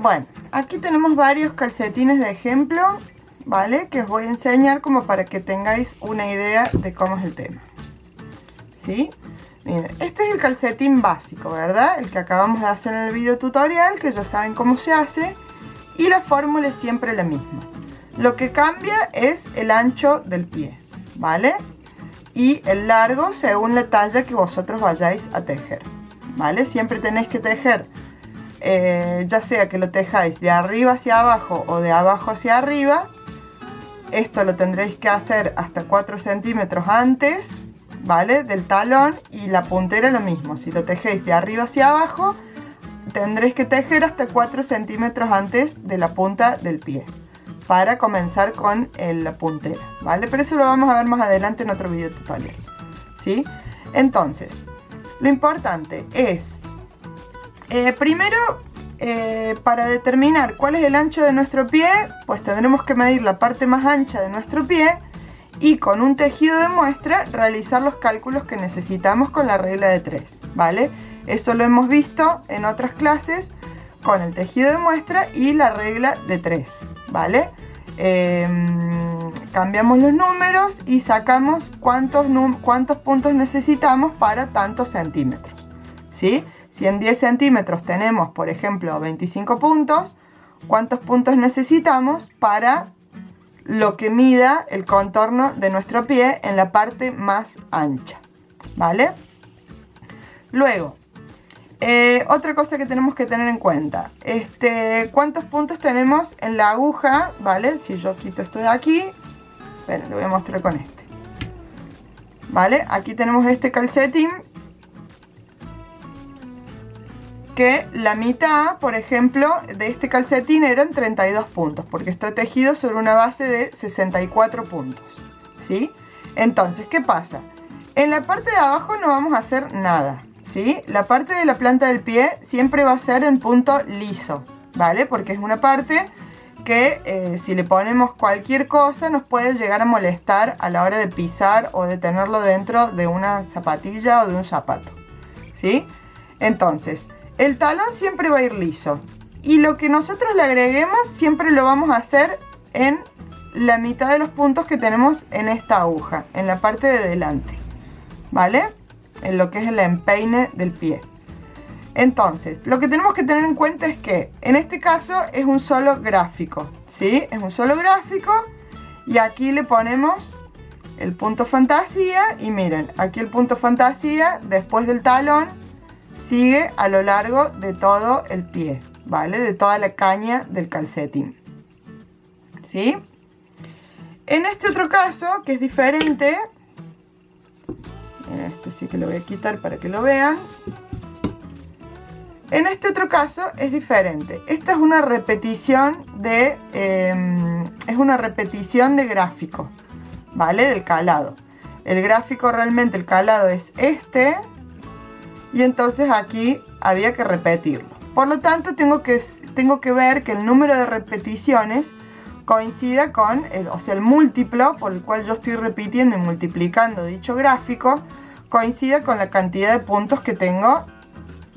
Bueno, aquí tenemos varios calcetines de ejemplo, ¿vale? Que os voy a enseñar como para que tengáis una idea de cómo es el tema. ¿Sí? Miren, este es el calcetín básico, ¿verdad? El que acabamos de hacer en el video tutorial, que ya saben cómo se hace. Y la fórmula es siempre la misma. Lo que cambia es el ancho del pie, ¿vale? Y el largo según la talla que vosotros vayáis a tejer, ¿vale? Siempre tenéis que tejer, ya sea que lo tejáis de arriba hacia abajo o de abajo hacia arriba. Esto lo tendréis que hacer hasta 4 centímetros antes, ¿vale? Del talón, y la puntera lo mismo. Si lo tejéis de arriba hacia abajo, tendréis que tejer hasta 4 centímetros antes de la punta del pie para comenzar con la puntera, ¿vale? Pero eso lo vamos a ver más adelante en otro video tutorial, ¿sí? Entonces, lo importante es, primero, para determinar cuál es el ancho de nuestro pie, pues tendremos que medir la parte más ancha de nuestro pie y con un tejido de muestra realizar los cálculos que necesitamos con la regla de 3, ¿vale? Eso lo hemos visto en otras clases con el tejido de muestra y la regla de 3, ¿vale? Cambiamos los números y sacamos cuántos puntos necesitamos para tantos centímetros, ¿sí? Si en 10 centímetros tenemos, por ejemplo, 25 puntos, ¿cuántos puntos necesitamos para lo que mida el contorno de nuestro pie en la parte más ancha, ¿vale? Luego, otra cosa que tenemos que tener en cuenta, ¿cuántos puntos tenemos en la aguja? ¿Vale? Si yo quito esto de aquí, bueno, lo voy a mostrar con este, ¿vale? Aquí tenemos este calcetín que la mitad, por ejemplo, de este calcetín eran 32 puntos, porque está tejido sobre una base de 64 puntos, ¿sí? Entonces, ¿qué pasa? En la parte de abajo no vamos a hacer nada, ¿sí? La parte de la planta del pie siempre va a ser en punto liso, ¿vale? Porque es una parte que si le ponemos cualquier cosa nos puede llegar a molestar a la hora de pisar o de tenerlo dentro de una zapatilla o de un zapato, ¿sí? Entonces, el talón siempre va a ir liso y lo que nosotros le agreguemos siempre lo vamos a hacer en la mitad de los puntos que tenemos en esta aguja, en la parte de delante, ¿vale? En lo que es el empeine del pie. Entonces, lo que tenemos que tener en cuenta es que en este caso es un solo gráfico, ¿sí? Es un solo gráfico y aquí le ponemos el punto fantasía y miren, aquí el punto fantasía después del talón sigue a lo largo de todo el pie, ¿vale? De toda la caña del calcetín, ¿sí? En este otro caso, que es diferente, este sí que lo voy a quitar para que lo vean. En este otro caso es diferente. Esta es una repetición de gráfico, ¿vale? Del calado. El gráfico realmente, el calado es este. Y entonces aquí había que repetirlo. Por lo tanto, tengo que ver que el número de repeticiones coincida con el múltiplo por el cual yo estoy repitiendo y multiplicando dicho gráfico, coincida con la cantidad de puntos que tengo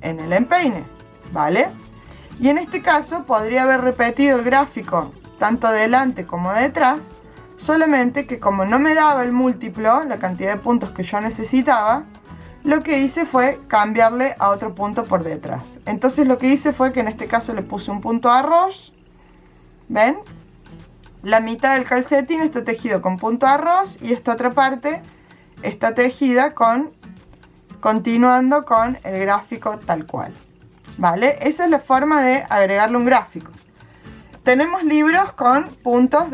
en el empeine, ¿vale? Y en este caso podría haber repetido el gráfico tanto delante como detrás, solamente que como no me daba el múltiplo, la cantidad de puntos que yo necesitaba, lo que hice fue cambiarle a otro punto por detrás. Entonces lo que hice fue que en este caso le puse un punto arroz, ¿ven? La mitad del calcetín está tejido con punto arroz y esta otra parte está tejida continuando con el gráfico tal cual, ¿vale? Esa es la forma de agregarle un gráfico. Tenemos libros con puntos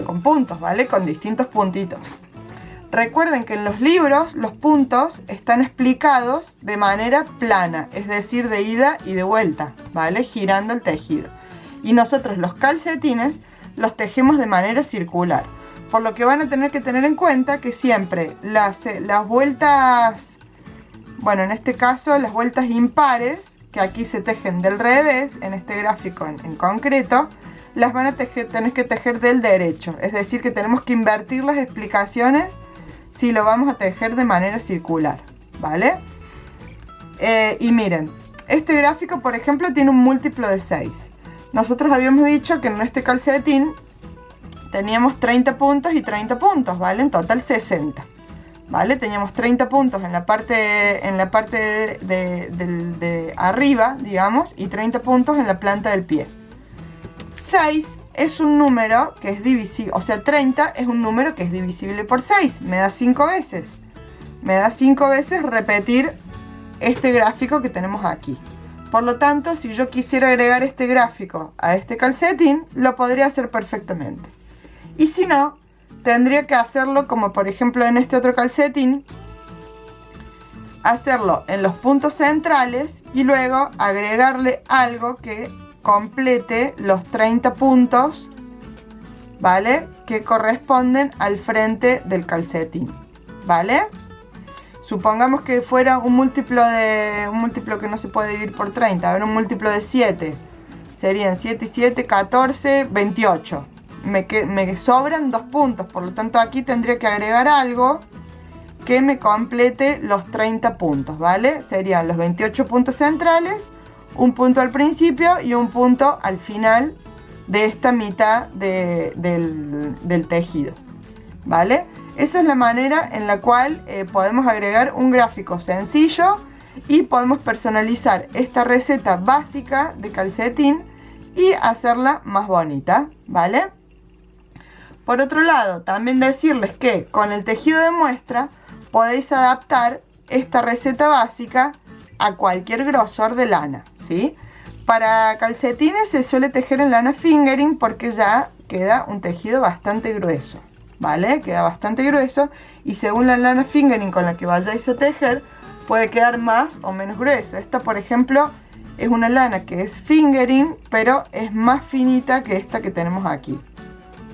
con puntos, ¿vale? Con distintos puntitos. Recuerden que en los libros los puntos están explicados de manera plana, es decir, de ida y de vuelta, ¿vale? Girando el tejido. Y nosotros los calcetines los tejemos de manera circular. Por lo que van a tener que tener en cuenta que siempre las vueltas, bueno, en este caso las vueltas impares, que aquí se tejen del revés, en este gráfico en concreto, las van a tener que tejer del derecho. Es decir, que tenemos que invertir las explicaciones si lo vamos a tejer de manera circular, ¿vale? Y miren, este gráfico, por ejemplo, tiene un múltiplo de 6. Nosotros habíamos dicho que en este calcetín teníamos 30 puntos y 30 puntos, ¿vale? En total 60, ¿vale? Teníamos 30 puntos en la parte de arriba, digamos, y 30 puntos en la planta del pie. 6 es un número que es divisible, o sea, 30 es un número que es divisible por 6. Me da 5 veces. Me da 5 veces repetir este gráfico que tenemos aquí. Por lo tanto, si yo quisiera agregar este gráfico a este calcetín, lo podría hacer perfectamente. Y si no, tendría que hacerlo como por ejemplo en este otro calcetín, hacerlo en los puntos centrales y luego agregarle algo que complete los 30 puntos, ¿vale? Que corresponden al frente del calcetín, ¿vale? Supongamos que fuera un múltiplo que no se puede dividir por 30. A ver, un múltiplo de 7. Serían 7 y 7, 14, 28. Me sobran 2 puntos. Por lo tanto, aquí tendría que agregar algo que me complete los 30 puntos, ¿vale? Serían los 28 puntos centrales, un punto al principio y un punto al final de esta mitad del tejido, ¿vale? Esa es la manera en la cual podemos agregar un gráfico sencillo y podemos personalizar esta receta básica de calcetín y hacerla más bonita, ¿vale? Por otro lado, también decirles que con el tejido de muestra podéis adaptar esta receta básica a cualquier grosor de lana, ¿sí? Para calcetines se suele tejer en lana fingering porque ya queda un tejido bastante grueso, ¿vale? Queda bastante grueso y según la lana fingering con la que vayáis a tejer puede quedar más o menos grueso. Esta, por ejemplo, es una lana que es fingering, pero es más finita que esta que tenemos aquí.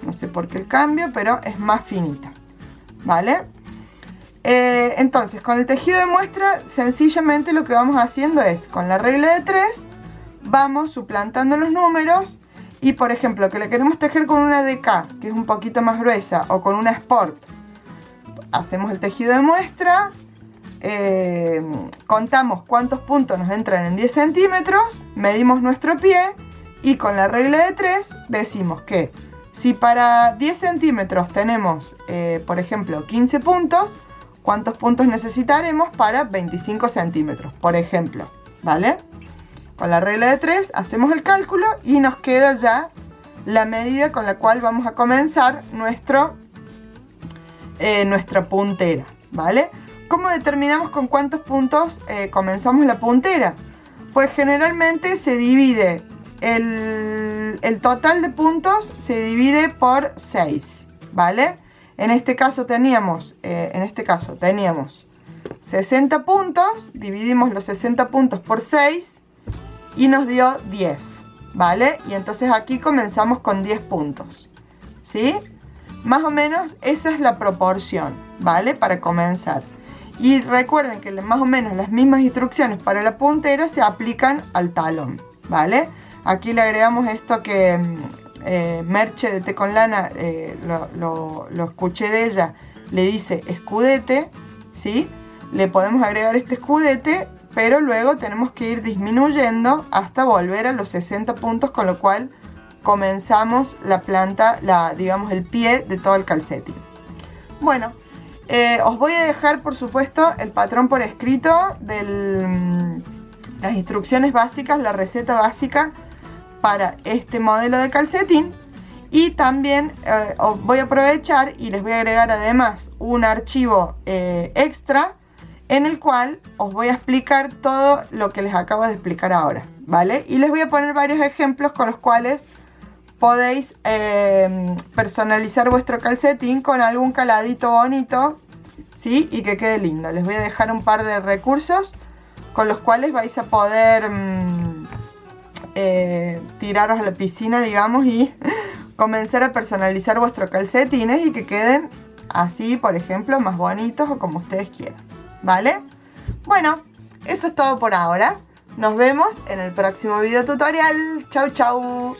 No sé por qué el cambio, pero es más finita, ¿vale? Entonces, con el tejido de muestra, sencillamente lo que vamos haciendo es, con la regla de 3, vamos suplantando los números. Y por ejemplo, que le queremos tejer con una DK, que es un poquito más gruesa, o con una Sport, hacemos el tejido de muestra, contamos cuántos puntos nos entran en 10 centímetros, medimos nuestro pie y con la regla de 3 decimos que si para 10 centímetros tenemos, por ejemplo, 15 puntos, ¿cuántos puntos necesitaremos para 25 centímetros, por ejemplo? ¿Vale? Con la regla de 3 hacemos el cálculo y nos queda ya la medida con la cual vamos a comenzar nuestra puntera, ¿vale? ¿Cómo determinamos con cuántos puntos comenzamos la puntera? Pues generalmente se divide, el total de puntos se divide por 6, ¿vale? En este caso teníamos 60 puntos, dividimos los 60 puntos por 6 y nos dio 10, ¿vale? Y entonces aquí comenzamos con 10 puntos, ¿sí? Más o menos esa es la proporción, ¿vale? Para comenzar. Y recuerden que más o menos las mismas instrucciones para la puntera se aplican al talón, ¿vale? Aquí le agregamos esto que Merche de Té con Lana, lo escuché de ella, le dice escudete, ¿sí? Le podemos agregar este escudete, pero luego tenemos que ir disminuyendo hasta volver a los 60 puntos, con lo cual comenzamos la planta, digamos el pie de todo el calcetín. Bueno, os voy a dejar por supuesto el patrón por escrito de las instrucciones básicas, la receta básica para este modelo de calcetín. Y también os voy a aprovechar y les voy a agregar además un archivo extra en el cual os voy a explicar todo lo que les acabo de explicar ahora, ¿vale? Y les voy a poner varios ejemplos con los cuales podéis personalizar vuestro calcetín con algún caladito bonito, ¿sí? Y que quede lindo. Les voy a dejar un par de recursos con los cuales vais a poder tiraros a la piscina, digamos, y comenzar a personalizar vuestros calcetines y que queden así, por ejemplo, más bonitos o como ustedes quieran, ¿vale? Bueno, eso es todo por ahora. Nos vemos en el próximo video tutorial. Chau, chau.